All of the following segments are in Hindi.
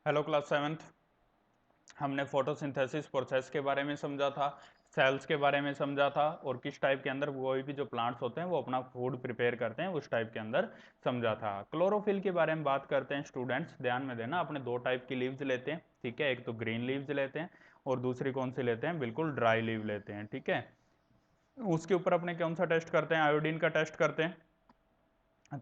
Hello class seventh. हमने फोटोसिंथेसिस प्रोसेस के बारे में समझा था, सेल्स के बारे में समझा था, और किस टाइप के अंदर कोई भी जो प्लांट्स होते हैं वो अपना फूड प्रिपेयर करते हैं उस टाइप के अंदर समझा था। क्लोरोफिल के बारे में बात करते हैं स्टूडेंट्स, ध्यान में देना। अपने दो टाइप की लीव्स लेते हैं, ठीक है। एक तो ग्रीन लीव्स लेते हैं और दूसरी कौन सी लेते हैं, बिल्कुल ड्राई लीव लेते हैं, ठीक है। उसके ऊपर अपने कौन सा टेस्ट करते हैं, आयोडीन का टेस्ट करते हैं।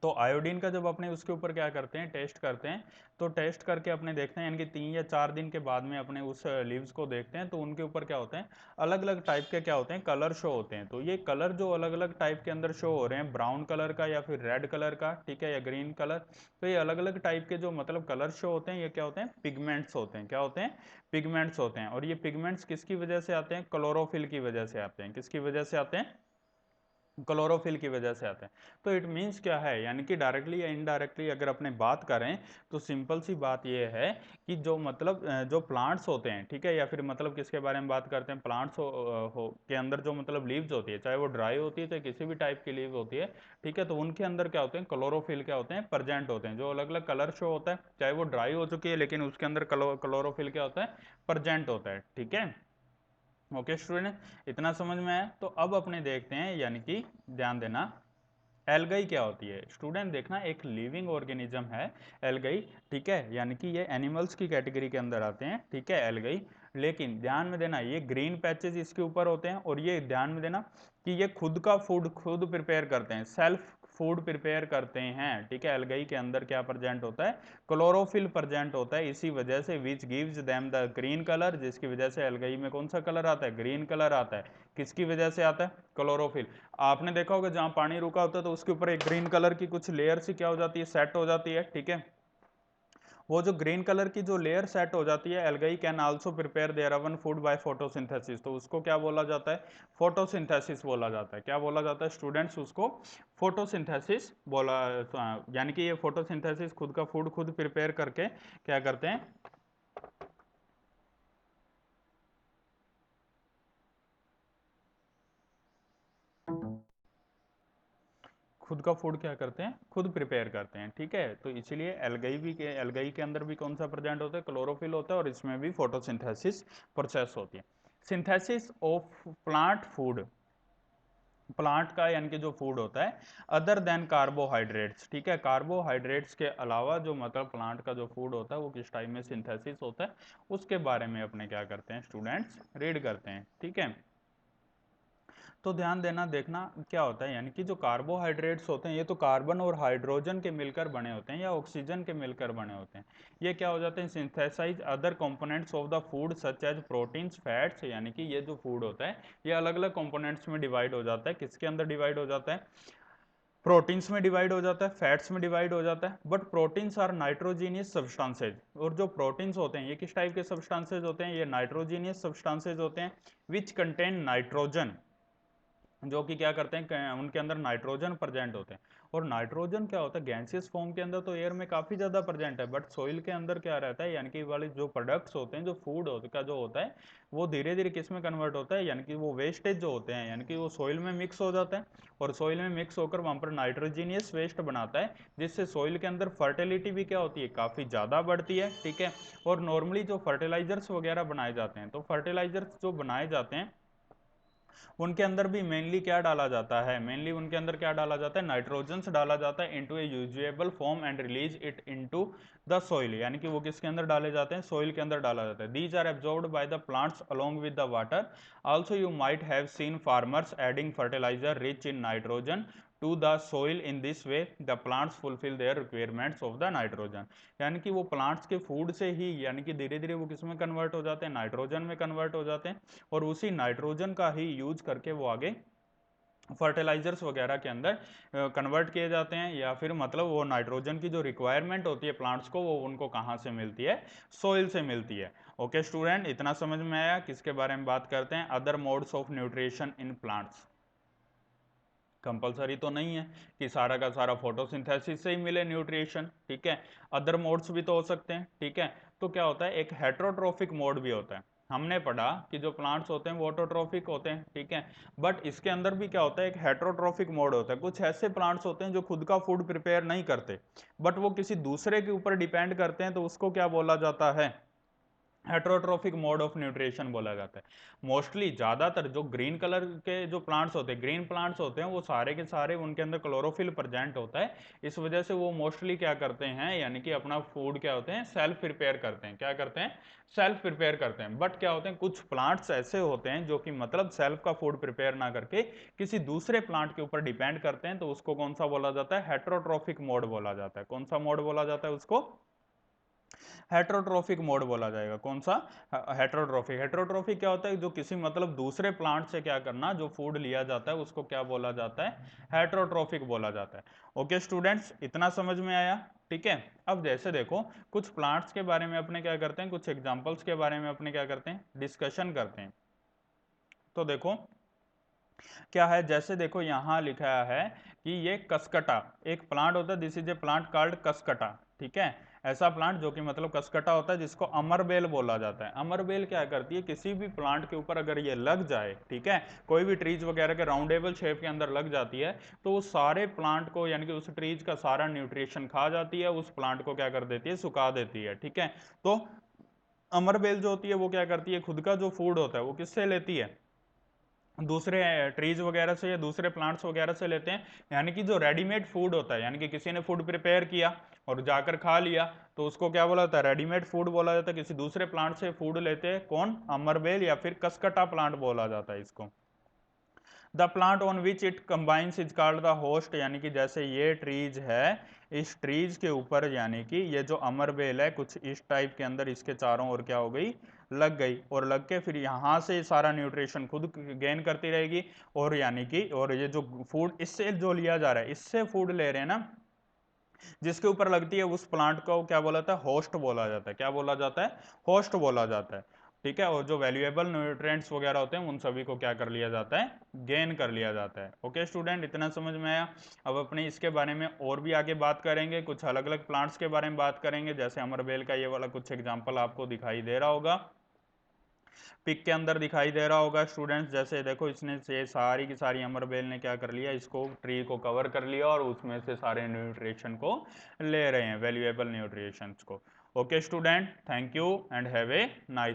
तो आयोडीन का जब अपने उसके ऊपर क्या करते हैं, टेस्ट करते हैं, तो टेस्ट करके अपने देखते हैं, यानी कि 3 या 4 दिन के बाद में अपने उस लीव्स को देखते हैं, तो उनके ऊपर क्या होते हैं, अलग अलग टाइप के क्या होते हैं, कलर शो होते हैं। तो ये कलर जो अलग अलग टाइप के अंदर शो हो रहे हैं, ब्राउन कलर का या फिर रेड कलर का, ठीक है, या ग्रीन कलर, तो ये अलग अलग टाइप के जो मतलब कलर शो होते हैं, ये क्या होते हैं, पिगमेंट्स होते हैं। क्या होते हैं, पिगमेंट्स होते हैं। और ये पिगमेंट्स किसकी वजह से आते हैं, क्लोरोफिल की वजह से आते हैं। किसकी वजह से आते हैं, क्लोरोफिल की वजह से आते हैं। तो इट मीन्स क्या है, यानी कि डायरेक्टली या इनडायरेक्टली अगर अपने बात करें तो सिंपल सी बात यह है कि जो मतलब जो प्लांट्स होते हैं, ठीक है, या फिर मतलब किसके बारे में बात करते हैं, प्लांट्स के अंदर जो मतलब लीव्स होती है, चाहे वो ड्राई होती है चाहे किसी भी टाइप की लीव होती है, ठीक है, तो उनके अंदर क्या होते हैं, क्लोरोफिल क्या होते हैं, प्रेजेंट होते हैं। जो अलग अलग कलर शो होता है, चाहे वो ड्राई हो चुकी है लेकिन उसके अंदर क्लोरोफिल क्या होता है, प्रेजेंट होता है, ठीक है। ओके स्टूडेंट, इतना समझ में आया। तो अब अपने देखते हैं, यानी कि ध्यान देना, एल्गाई क्या होती है स्टूडेंट, देखना एक लिविंग ऑर्गेनिज्म है एल्गाई, ठीक है, यानी कि ये एनिमल्स की कैटेगरी के अंदर आते हैं, ठीक है, एल्गाई। लेकिन ध्यान में देना, ये ग्रीन पैचेज इसके ऊपर होते हैं, और ये ध्यान में देना कि ये खुद का फूड खुद प्रिपेयर करते हैं, सेल्फ फूड प्रिपेयर करते हैं, ठीक है। एल्गाई के अंदर क्या प्रेजेंट होता है, क्लोरोफिल प्रेजेंट होता है। इसी वजह से which gives them the green colour, जिसकी वजह से एल्गाई में कौन सा कलर आता है, ग्रीन कलर आता है। किसकी वजह से आता है, क्लोरोफिल। आपने देखा होगा जहां पानी रुका होता है तो उसके ऊपर एक ग्रीन कलर की कुछ लेयर सी क्या हो जाती है, सेट हो जाती है, ठीक है। वो जो ग्रीन कलर की जो लेयर सेट हो जाती है, algae can also prepare their own food by photosynthesis, तो उसको क्या बोला जाता है, फोटोसिंथेसिस बोला जाता है। क्या बोला जाता है स्टूडेंट्स, उसको फोटोसिंथेसिस बोला। यानी कि ये फोटोसिंथेसिस खुद का फूड खुद प्रिपेयर करके क्या करते हैं, खुद का फूड क्या करते हैं, खुद प्रिपेयर करते हैं, ठीक है। तो इसलिए एल्गाई के अंदर भी कौन सा प्रेजेंट होता है, क्लोरोफिल होता है, और इसमें भी फोटोसिंथेसिस प्रोसेस होती है। Synthesis of plant food, plant का यानी कि जो फूड होता है अदर देन कार्बोहाइड्रेट्स, ठीक है, कार्बोहाइड्रेट्स के अलावा जो मतलब प्लांट का जो फूड होता है वो किस टाइप में सिंथेसिस होता है, उसके बारे में अपने क्या करते हैं स्टूडेंट्स, रीड करते हैं, ठीक है। तो ध्यान देना, देखना क्या होता है, यानी कि जो कार्बोहाइड्रेट्स होते हैं ये तो कार्बन और हाइड्रोजन के मिलकर बने होते हैं या ऑक्सीजन के मिलकर बने होते हैं। ये क्या हो जाते हैं, synthesise other components of the food such as proteins fats, यानी कि ये जो फूड होता है ये अलग अलग कंपोनेंट्स में डिवाइड हो जाता है। किसके अंदर डिवाइड हो जाता है, प्रोटीन्स में डिवाइड हो जाता है, फैट्स में डिवाइड हो जाता है। But proteins are nitrogenous substances, और जो प्रोटीन्स होते हैं ये किस टाइप के सब्सटेंसेज होते हैं, ये नाइट्रोजीनियस सब्सटेंसेज होते हैं, विच कंटेन नाइट्रोजन, जो कि क्या करते हैं, उनके अंदर नाइट्रोजन प्रेजेंट होते हैं। और नाइट्रोजन क्या होता है, गैसियस फॉर्म के अंदर तो एयर में काफी ज्यादा प्रेजेंट है, बट सॉइल के अंदर क्या रहता है, यानी कि वाले जो प्रोडक्ट्स होते हैं, जो फूड का जो होता है वो धीरे धीरे किस में कन्वर्ट होता है, यानी कि वो वेस्टेज जो होते हैं, यानी कि वो सॉइल में मिक्स हो जाता है, और सॉइल में मिक्स होकर वहां पर नाइट्रोजीनियस वेस्ट बनाता है, जिससे सॉइल के अंदर फर्टिलिटी भी क्या होती है, काफी ज्यादा बढ़ती है, ठीक है। और नॉर्मली जो फर्टिलाइजर्स वगैरह बनाए जाते हैं, तो फर्टिलाइजर्स जो बनाए जाते हैं उनके अंदर भी मेनली क्या डाला जाता है, मेनली उनके अंदर क्या डाला जाता है, नाइट्रोजन्स डाला जाता है into A usable form and release it into the soil, यानी कि वो किसके अंदर डाले जाते हैं, सॉइल के अंदर डाला जाता है। These are absorbed by the plants along with the water. Also you might have seen farmers adding fertiliser rich in nitrogen to the soil. In this way the plants fulfill their requirements of the nitrogen, यानी कि वो प्लांट्स के फूड से ही यानी कि धीरे धीरे वो किस में कन्वर्ट हो जाते हैं, नाइट्रोजन में कन्वर्ट हो जाते हैं, और उसी नाइट्रोजन का ही यूज करके वो आगे फर्टिलाइजर्स वगैरह के अंदर कन्वर्ट किए जाते हैं, या फिर मतलब वो नाइट्रोजन की जो रिक्वायरमेंट होती है प्लांट्स को वो उनको कहाँ से मिलती है, सोइल से मिलती है। ओके स्टूडेंट, इतना समझ में आया। किसके बारे में बात करते हैं, other modes of nutrition in plants. Compulsory तो नहीं है कि सारा का सारा फोटोसिंथेसिस से ही मिले न्यूट्रिशन, ठीक है, अदर मोड्स भी तो हो सकते हैं, ठीक है। तो क्या होता है, एक हेट्रोट्रोफिक मोड भी होता है, हमने पढ़ा कि जो प्लांट्स होते हैं वो ऑटोट्रॉफिक होते हैं, ठीक है, बट इसके अंदर भी क्या होता है, एक हेटेरोट्रॉफिक मोड होता है। कुछ ऐसे प्लांट्स होते हैं जो खुद का फूड प्रिपेयर नहीं करते, बट वो किसी दूसरे के ऊपर डिपेंड करते हैं, तो उसको क्या बोला जाता है, हेटेरोट्रॉफिक मोड ऑफ न्यूट्रिशन बोला जाता है। मोस्टली ज्यादातर जो ग्रीन कलर के जो प्लांट्स होते हैं, ग्रीन प्लांट्स होते हैं, वो सारे के सारे उनके अंदर क्लोरोफिल प्रेजेंट होता है। इस वजह से वो मोस्टली क्या करते हैं, यानी कि अपना फूड क्या होते हैं, सेल्फ प्रिपेयर करते हैं। क्या करते हैं, सेल्फ प्रिपेयर करते हैं। बट क्या होते हैं, कुछ प्लांट्स ऐसे होते हैं जो कि मतलब सेल्फ का फूड प्रिपेयर ना करके किसी दूसरे प्लांट के ऊपर डिपेंड करते हैं, तो उसको कौन सा बोला जाता है, हेटेरोट्रॉफिक मोड बोला जाता है। कौन सा मोड बोला जाता है उसको, हेटेरोट्रॉफिक मोड बोला जाएगा। कौन सा, हेटेरोट्रॉफिक। हेटेरोट्रॉफिक क्या होता है, जो किसी मतलब दूसरे प्लांट से क्या करना, जो फूड लिया जाता है उसको क्या बोला जाता है, हेटेरोट्रॉफिक बोला जाता है। ओके स्टूडेंट्स, इतना समझ में आया, ठीक है। अब जैसे देखो, कुछ प्लांट्स के बारे में अपने क्या करते हैं, कुछ एग्जांपल्स के बारे में अपने क्या करते हैं, डिस्कशन करते हैं। तो देखो क्या है, जैसे देखो यहां लिखा है कि ये कसकटा एक प्लांट होता है, this is a plant called cuscuta, ठीक है। ऐसा प्लांट जो कि मतलब कसकटा होता है, जिसको अमरबेल बोला जाता है। अमरबेल क्या करती है, किसी भी प्लांट के ऊपर अगर ये लग जाए, ठीक है, कोई भी ट्रीज वगैरह के राउंडेबल शेप के अंदर लग जाती है, तो वो सारे प्लांट को, यानी कि उस ट्रीज का सारा न्यूट्रिशन खा जाती है, उस प्लांट को क्या कर देती है, सुखा देती है, ठीक है। तो अमरबेल जो होती है वो क्या करती है, खुद का जो फूड होता है वो किससे लेती है, दूसरे ट्रीज वगैरह से या दूसरे प्लांट्स वगैरह से लेते हैं। यानी कि जो रेडीमेड फूड होता है, यानी कि किसी ने फूड प्रिपेयर किया और जाकर खा लिया, तो उसको क्या बोला जाता है, रेडीमेड फूड बोला जाता है। किसी दूसरे प्लांट से फूड लेते हैं, कौन, अमरबेल या फिर कसकटा प्लांट बोला जाता है इसको। The plant on which it combines is called the host, यानी कि जैसे ये ट्रीज है, इस ट्रीज के ऊपर यानी कि ये जो अमरबेल है कुछ इस टाइप के अंदर इसके चारों ओर क्या हो गई, लग गई, और लग के फिर यहां से सारा न्यूट्रिशन खुद गेन करती रहेगी। और यानी कि, और ये जो फूड इससे जो लिया जा रहा है, इससे फूड ले रहे हैं ना, जिसके ऊपर लगती है, उस प्लांट को क्या बोला जाता है, होस्ट बोला जाता है। क्या बोला जाता है, होस्ट बोला जाता है, ठीक है। और जो वैल्यूएबल न्यूट्रिएंट्स वगैरह होते हैं उन सभी को क्या कर लिया जाता है, गेन कर लिया जाता है। ओके स्टूडेंट, इतना समझ में आया। अब अपने इसके बारे में और भी आगे बात करेंगे, कुछ अलग अलग प्लांट्स के बारे में बात करेंगे। जैसे अमरबेल का ये वाला कुछ एग्जाम्पल आपको दिखाई दे रहा होगा, पिक के अंदर दिखाई दे रहा होगा स्टूडेंट्स। जैसे देखो, इसने से सारी की सारी अमरबेल ने क्या कर लिया, इसको ट्री को कवर कर लिया और उसमें से सारे न्यूट्रिशन को ले रहे हैं, वैल्यूएबल न्यूट्रिशंस को। Okay student, thank you and have a nice